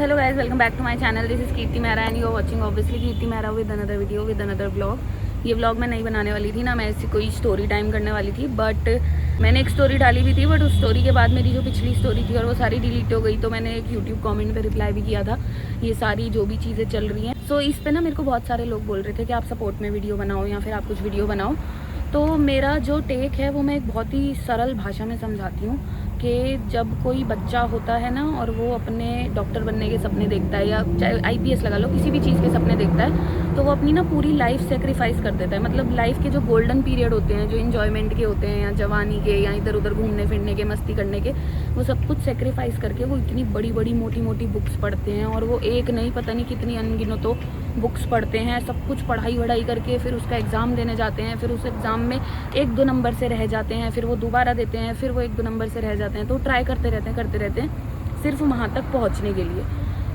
hello guys, welcome back to my channel. This is Kirti Mehra and you are watching obviously Kirti Mehra with another video with another vlog. ये vlog मैं नहीं बनाने वाली थी ना, मैं ऐसी कोई स्टोरी टाइम करने वाली थी, बट मैंने एक स्टोरी डाली भी थी, बट उस स्टोरी के बाद मेरी जो पिछली स्टोरी थी और वो सारी डिलीट हो गई, तो मैंने एक यूट्यूब कमेंट पे रिप्लाई भी किया था ये सारी जो भी चीज़ें चल रही हैं। सो इस पे ना मेरे को बहुत सारे लोग बोल रहे थे कि आप सपोर्ट में वीडियो बनाओ या फिर आप कुछ वीडियो बनाओ। तो मेरा जो टेक है वो मैं एक बहुत ही सरल भाषा में समझाती हूँ कि जब कोई बच्चा होता है ना और वो अपने डॉक्टर बनने के सपने देखता है या चाहे आईपीएस लगा लो, किसी भी चीज़ के सपने देखता है, तो वो अपनी ना पूरी लाइफ सेक्रीफाइस कर देता है। मतलब लाइफ के जो गोल्डन पीरियड होते हैं, जो इन्जॉयमेंट के होते हैं या जवानी के या इधर उधर घूमने फिरने के, मस्ती करने के, वो सब कुछ सेक्रीफाइस करके वो इतनी बड़ी बड़ी मोटी मोटी बुक्स पढ़ते हैं और वो एक नहीं पता नहीं कितनी अनगिनतों बुक्स पढ़ते हैं, सब कुछ पढ़ाई वढ़ाई करके फिर उसका एग्ज़ाम देने जाते हैं, फिर उस एग्ज़ाम में 1-2 नंबर से रह जाते हैं, फिर वो दोबारा देते हैं, फिर वो 1-2 नंबर से रह जाते हैं, तो ट्राई करते रहते हैं सिर्फ वहाँ तक पहुँचने के लिए।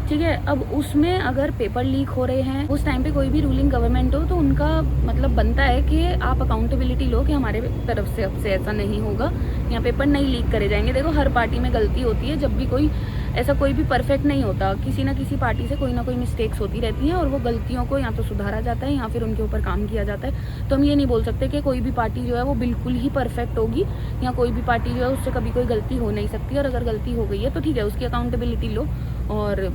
ठीक है, अब उसमें अगर पेपर लीक हो रहे हैं, उस टाइम पे कोई भी रूलिंग गवर्नमेंट हो, तो उनका मतलब बनता है कि आप अकाउंटेबिलिटी लो कि हमारे तरफ से अब से ऐसा नहीं होगा, यहाँ पेपर नहीं लीक करे जाएंगे। देखो हर पार्टी में गलती होती है, जब भी कोई ऐसा कोई भी परफेक्ट नहीं होता, किसी ना किसी पार्टी से कोई ना कोई मिस्टेक्स होती रहती हैं और वो गलतियों को या तो सुधारा जाता है या फिर उनके ऊपर काम किया जाता है। तो हम ये नहीं बोल सकते कि कोई भी पार्टी जो है वो बिल्कुल ही परफेक्ट होगी या कोई भी पार्टी जो है उससे कभी कोई गलती हो नहीं सकती, और अगर गलती हो गई है तो ठीक है, उसकी अकाउंटेबिलिटी लो और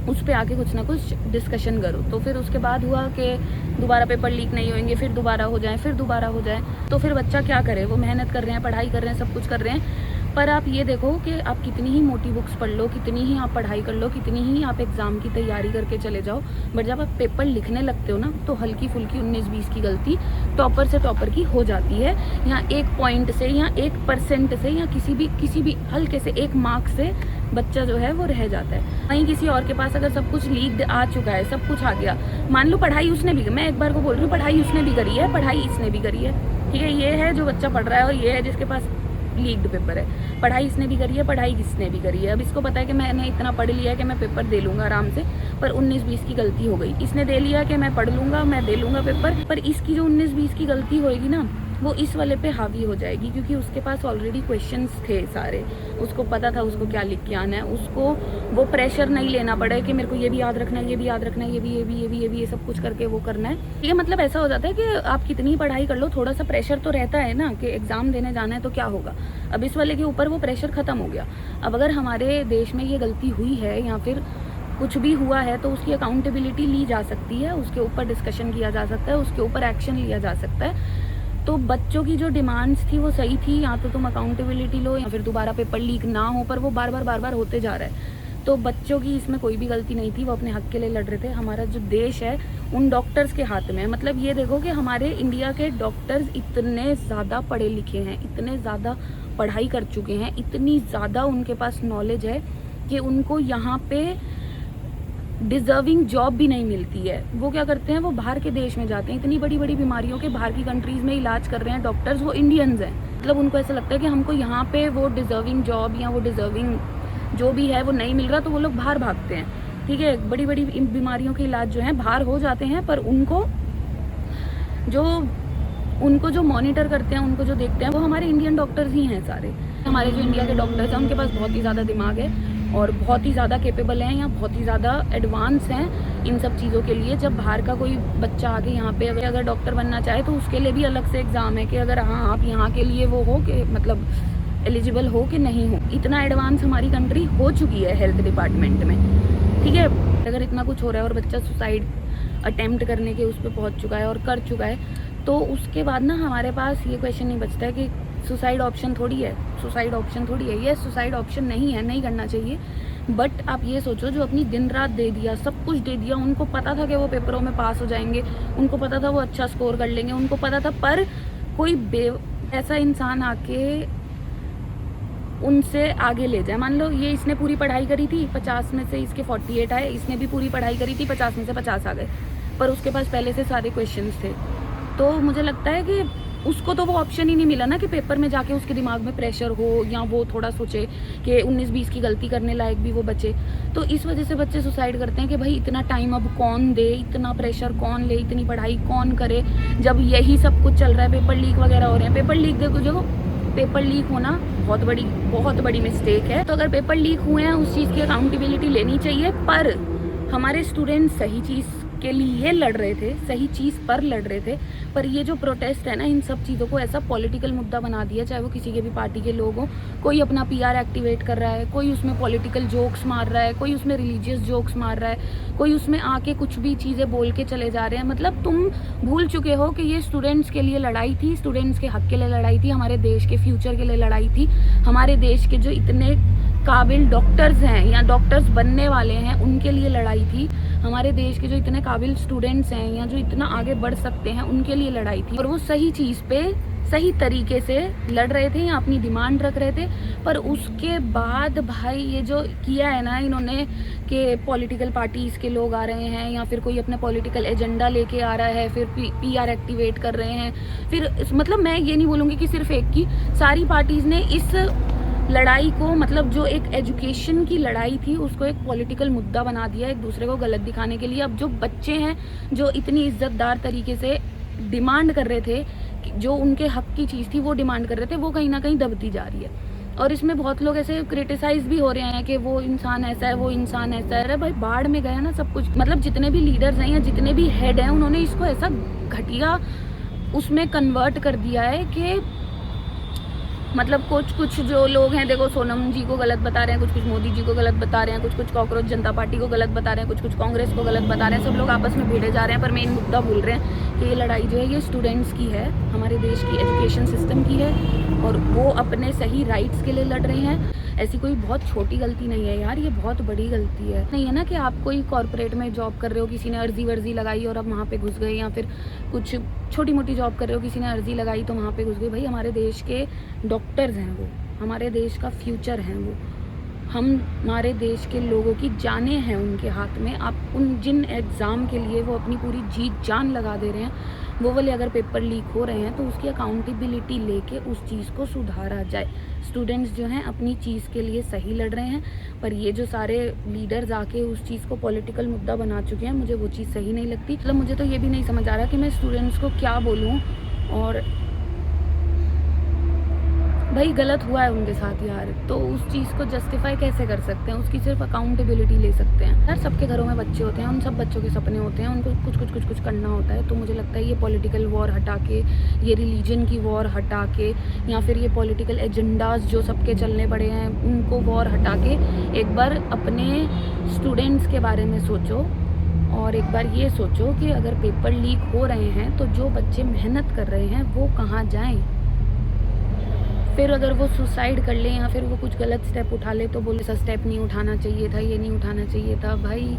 उस पर आके कुछ ना कुछ डिस्कशन करो। तो फिर उसके बाद हुआ कि दोबारा पेपर लीक नहीं होंगे, फिर दोबारा हो जाए, फिर दोबारा हो जाए, तो फिर बच्चा क्या करे? वो मेहनत कर रहे हैं, पढ़ाई कर रहे हैं, सब कुछ कर रहे हैं, पर आप ये देखो कि आप कितनी ही मोटी बुक्स पढ़ लो, कितनी ही आप पढ़ाई कर लो, कितनी ही आप एग्ज़ाम की तैयारी करके चले जाओ, बट जब आप पेपर लिखने लगते हो ना, तो हल्की फुल्की 19-20 की गलती टॉपर से टॉपर की हो जाती है। यहाँ 1 पॉइंट से या 1% से या किसी भी हल्के से 1 मार्क से बच्चा जो है वो रह जाता है। वहीं किसी और के पास अगर सब कुछ लीक आ चुका है, सब कुछ आ गया, मान लो पढ़ाई उसने भी, मैं एक बार को बोल रही हूँ, पढ़ाई उसने भी करी है, पढ़ाई इसने भी करी है, ठीक है, ये है जो बच्चा पढ़ रहा है और ये है जिसके पास लीक्ड पेपर है। पढ़ाई इसने भी करी है, पढ़ाई किसने भी करी है। अब इसको पता है कि मैंने इतना पढ़ लिया है कि मैं पेपर दे लूँगा आराम से, पर 19-20 की गलती हो गई। इसने दे लिया कि मैं पढ़ लूँगा, मैं दे लूँगा पेपर, पर इसकी जो 19-20 की गलती होएगी ना, वो इस वाले पे हावी हो जाएगी, क्योंकि उसके पास ऑलरेडी क्वेश्चंस थे सारे, उसको पता था उसको क्या लिख के आना है, उसको वो प्रेशर नहीं लेना पड़े कि मेरे को ये भी याद रखना है, ये भी याद रखना है, ये भी सब कुछ करके वो करना है। ये मतलब ऐसा हो जाता है कि आप कितनी पढ़ाई कर लो, थोड़ा सा प्रेशर तो रहता है ना कि एग्ज़ाम देने जाना है तो क्या होगा। अब इस वाले के ऊपर वो प्रेशर ख़त्म हो गया। अब अगर हमारे देश में ये गलती हुई है या फिर कुछ भी हुआ है, तो उसकी अकाउंटेबिलिटी ली जा सकती है, उसके ऊपर डिस्कशन किया जा सकता है, उसके ऊपर एक्शन लिया जा सकता है। तो बच्चों की जो डिमांड्स थी वो सही थी, या तो तुम अकाउंटेबिलिटी लो या फिर दोबारा पेपर लीक ना हो, पर वो बार बार होते जा रहा है। तो बच्चों की इसमें कोई भी गलती नहीं थी, वो अपने हक के लिए लड़ रहे थे। हमारा जो देश है उन डॉक्टर्स के हाथ में है। मतलब ये देखो कि हमारे इंडिया के डॉक्टर्स इतने ज़्यादा पढ़े लिखे हैं, इतने ज़्यादा पढ़ाई कर चुके हैं, इतनी ज़्यादा उनके पास नॉलेज है कि उनको यहाँ पे डिज़र्विंग जॉब भी नहीं मिलती है। वो क्या करते हैं, वो बाहर के देश में जाते हैं, इतनी बड़ी बड़ी बीमारियों के बाहर की कंट्रीज़ में इलाज कर रहे हैं डॉक्टर्स, वो इंडियंस हैं। मतलब उनको ऐसा लगता है कि हमको यहाँ पे वो डिज़र्विंग जॉब या वो डिज़र्विंग जो भी है वो नहीं मिल रहा, तो वो लोग बाहर भागते हैं। ठीक है, बड़ी बड़ी बीमारियों के इलाज जो हैं बाहर हो जाते हैं, पर उनको जो मॉनिटर करते हैं, उनको जो देखते हैं, वो हमारे इंडियन डॉक्टर्स ही हैं सारे। हमारे जो इंडिया के डॉक्टर्स हैं उनके पास बहुत ही ज़्यादा दिमाग है और बहुत ही ज़्यादा केपेबल हैं या बहुत ही ज़्यादा एडवांस हैं इन सब चीज़ों के लिए। जब बाहर का कोई बच्चा आके यहाँ पे अगर डॉक्टर बनना चाहे, तो उसके लिए भी अलग से एग्ज़ाम है कि अगर हाँ आप यहाँ के लिए वो हो कि मतलब एलिजिबल हो कि नहीं हो। इतना एडवांस हमारी कंट्री हो चुकी है हेल्थ डिपार्टमेंट में। ठीक है, अगर इतना कुछ हो रहा है और बच्चा सुसाइड अटेम्प्ट करने के उस पर पहुँच चुका है और कर चुका है, तो उसके बाद ना हमारे पास ये क्वेश्चन नहीं बचता है कि सुसाइड ऑप्शन थोड़ी है, सुसाइड ऑप्शन थोड़ी है। ये सुसाइड ऑप्शन नहीं है, नहीं करना चाहिए। बट आप ये सोचो, जो अपनी दिन रात दे दिया, सब कुछ दे दिया, उनको पता था कि वो पेपरों में पास हो जाएंगे, उनको पता था वो अच्छा स्कोर कर लेंगे, उनको पता था, पर कोई ऐसा इंसान आके उनसे आगे ले जाए। मान लो ये इसने पूरी पढ़ाई करी थी, 50 में से इसके 48 आए, इसने भी पूरी पढ़ाई करी थी, 50 में से 50 आ गए, पर उसके पास पहले से सारे क्वेश्चंस थे। तो मुझे लगता है कि उसको तो वो ऑप्शन ही नहीं मिला ना कि पेपर में जाके उसके दिमाग में प्रेशर हो या वो थोड़ा सोचे कि 19-20 की गलती करने लायक भी वो बचे। तो इस वजह से बच्चे सुसाइड करते हैं कि भाई इतना टाइम अब कौन दे, इतना प्रेशर कौन ले, इतनी पढ़ाई कौन करे, जब यही सब कुछ चल रहा है, पेपर लीक वगैरह हो रहे हैं। पेपर लीक देखो पेपर लीक होना बहुत बड़ी मिस्टेक है। तो अगर पेपर लीक हुए हैं उस चीज़ की अकाउंटेबिलिटी लेनी चाहिए, पर हमारे स्टूडेंट सही चीज़ के लिए लड़ रहे थे, सही चीज़ पर लड़ रहे थे। पर ये जो प्रोटेस्ट है ना, इन सब चीज़ों को ऐसा पॉलिटिकल मुद्दा बना दिया, चाहे वो किसी के भी पार्टी के लोग हों। कोई अपना PR एक्टिवेट कर रहा है, कोई उसमें पॉलिटिकल जोक्स मार रहा है, कोई उसमें रिलीजियस जोक्स मार रहा है, कोई उसमें आके कुछ भी चीज़ें बोल के चले जा रहे हैं। मतलब तुम भूल चुके हो कि ये स्टूडेंट्स के लिए लड़ाई थी, स्टूडेंट्स के हक के लिए लड़ाई थी, हमारे देश के फ्यूचर के लिए लड़ाई थी। हमारे देश के जो इतने काबिल डॉक्टर्स हैं या डॉक्टर्स बनने वाले हैं उनके लिए लड़ाई थी। हमारे देश के जो इतने काबिल स्टूडेंट्स हैं या जो इतना आगे बढ़ सकते हैं उनके लिए लड़ाई थी। और वो सही चीज़ पे सही तरीके से लड़ रहे थे या अपनी डिमांड रख रहे थे। पर उसके बाद भाई ये जो किया है ना इन्होंने कि पॉलिटिकल पार्टीज़ के लोग आ रहे हैं या फिर कोई अपना पॉलिटिकल एजेंडा लेके आ रहा है, फिर PR एक्टिवेट कर रहे हैं। फिर मतलब मैं ये नहीं बोलूँगी कि सिर्फ एक की, सारी पार्टीज़ ने इस लड़ाई को, मतलब जो एक एजुकेशन की लड़ाई थी उसको एक पॉलिटिकल मुद्दा बना दिया, एक दूसरे को गलत दिखाने के लिए। अब जो बच्चे हैं जो इतनी इज्जतदार तरीके से डिमांड कर रहे थे, जो उनके हक की चीज़ थी वो डिमांड कर रहे थे, वो कहीं ना कहीं दबती जा रही है। और इसमें बहुत लोग ऐसे क्रिटिसाइज भी हो रहे हैं कि वो इंसान ऐसा है, वो इंसान ऐसा है। अरे भाई बाढ़ में गया ना सब कुछ। मतलब जितने भी लीडर्स हैं या जितने भी हेड हैं उन्होंने इसको ऐसा घटिया उसमें कन्वर्ट कर दिया है कि मतलब कुछ जो लोग हैं, देखो सोनम जी को गलत बता रहे हैं, कुछ मोदी जी को गलत बता रहे हैं, कुछ कॉकरोच जनता पार्टी को गलत बता रहे हैं, कुछ कांग्रेस को गलत बता रहे हैं। सब लोग आपस में भिड़े जा रहे हैं, पर मेन मुद्दा भूल रहे हैं कि ये लड़ाई जो है ये स्टूडेंट्स की है, हमारे देश की एजुकेशन सिस्टम की है, और वो अपने सही राइट्स के लिए लड़ रहे हैं। ऐसी कोई बहुत छोटी गलती नहीं है यार, ये बहुत बड़ी गलती है। नहीं है ना कि आप कोई कॉर्पोरेट में जॉब कर रहे हो, किसी ने अर्जी वर्जी लगाई और अब वहाँ पे घुस गए, या फिर कुछ छोटी मोटी जॉब कर रहे हो, किसी ने अर्जी लगाई तो वहाँ पे घुस गए। भाई हमारे देश के डॉक्टर्स हैं वो, हमारे देश का फ्यूचर हैं वो, हमारे देश के लोगों की जानें हैं उनके हाथ में। आप उन जिन एग्ज़ाम के लिए वो अपनी पूरी जी जान लगा दे रहे हैं, वो वाले अगर पेपर लीक हो रहे हैं तो उसकी अकाउंटेबिलिटी लेके उस चीज़ को सुधारा जाए। स्टूडेंट्स जो हैं अपनी चीज़ के लिए सही लड़ रहे हैं, पर ये जो सारे लीडर्स आके उस चीज़ को पॉलिटिकल मुद्दा बना चुके हैं, मुझे वो चीज़ सही नहीं लगती। मतलब मुझे तो ये भी नहीं समझ आ रहा कि मैं स्टूडेंट्स को क्या बोलूँ। और भाई गलत हुआ है उनके साथ यार, तो उस चीज़ को जस्टिफाई कैसे कर सकते हैं, उसकी सिर्फ अकाउंटेबिलिटी ले सकते हैं यार। सबके घरों में बच्चे होते हैं, उन सब बच्चों के सपने होते हैं, उनको कुछ करना होता है। तो मुझे लगता है ये पॉलिटिकल वॉर हटा के, ये रिलीजन की वॉर हटा के, या फिर ये पॉलिटिकल एजेंडाज जो सबके चलने पड़े हैं उनको वॉर हटा के एक बार अपने स्टूडेंट्स के बारे में सोचो। और एक बार ये सोचो कि अगर पेपर लीक हो रहे हैं तो जो बच्चे मेहनत कर रहे हैं वो कहाँ जाएं। फिर अगर वो सुसाइड कर ले या फिर वो कुछ गलत स्टेप उठा ले तो बोले ऐसा स्टेप नहीं उठाना चाहिए था, ये नहीं उठाना चाहिए था। भाई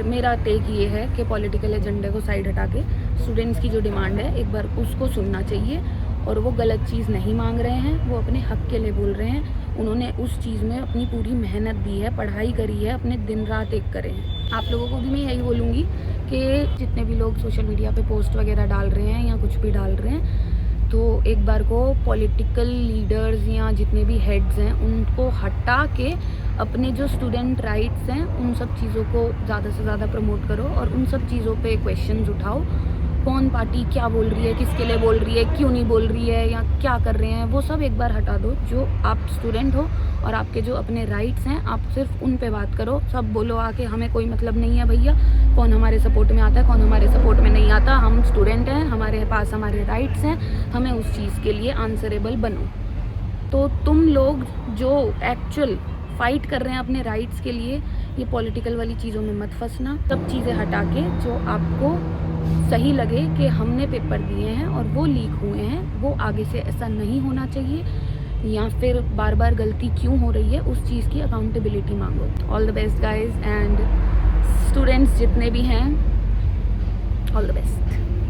मेरा टेक ये है कि पॉलिटिकल एजेंडे को साइड हटा के स्टूडेंट्स की जो डिमांड है एक बार उसको सुनना चाहिए। और वो गलत चीज़ नहीं मांग रहे हैं, वो अपने हक के लिए बोल रहे हैं। उन्होंने उस चीज़ में अपनी पूरी मेहनत दी है, पढ़ाई करी है, अपने दिन रात एक करे हैं। आप लोगों को भी मैं यही बोलूँगी कि जितने भी लोग सोशल मीडिया पे पोस्ट वगैरह डाल रहे हैं या कुछ भी डाल रहे हैं, तो एक बार को पॉलिटिकल लीडर्स या जितने भी हेड्स हैं उनको हटा के अपने जो स्टूडेंट राइट्स हैं उन सब चीज़ों को ज़्यादा से ज़्यादा प्रमोट करो और उन सब चीज़ों पे क्वेश्चंस उठाओ। कौन पार्टी क्या बोल रही है, किसके लिए बोल रही है, क्यों नहीं बोल रही है, या क्या कर रहे हैं, वो सब एक बार हटा दो। जो आप स्टूडेंट हो और आपके जो अपने राइट्स हैं आप सिर्फ उन पे बात करो। सब बोलो आके हमें कोई मतलब नहीं है भैया, कौन हमारे सपोर्ट में आता है, कौन हमारे सपोर्ट में नहीं आता। हम स्टूडेंट हैं, हमारे पास हमारे राइट्स हैं, हमें उस चीज़ के लिए आंसरेबल बनो। तो तुम लोग जो एक्चुअल फाइट कर रहे हैं अपने राइट्स के लिए, ये पॉलिटिकल वाली चीज़ों में मत फंसना। सब चीज़ें हटा के जो आपको सही लगे कि हमने पेपर दिए हैं और वो लीक हुए हैं, वो आगे से ऐसा नहीं होना चाहिए, या फिर बार बार गलती क्यों हो रही है उस चीज़ की अकाउंटेबिलिटी मांगो। All the best guys, and students जितने भी हैं, ऑल द बेस्ट।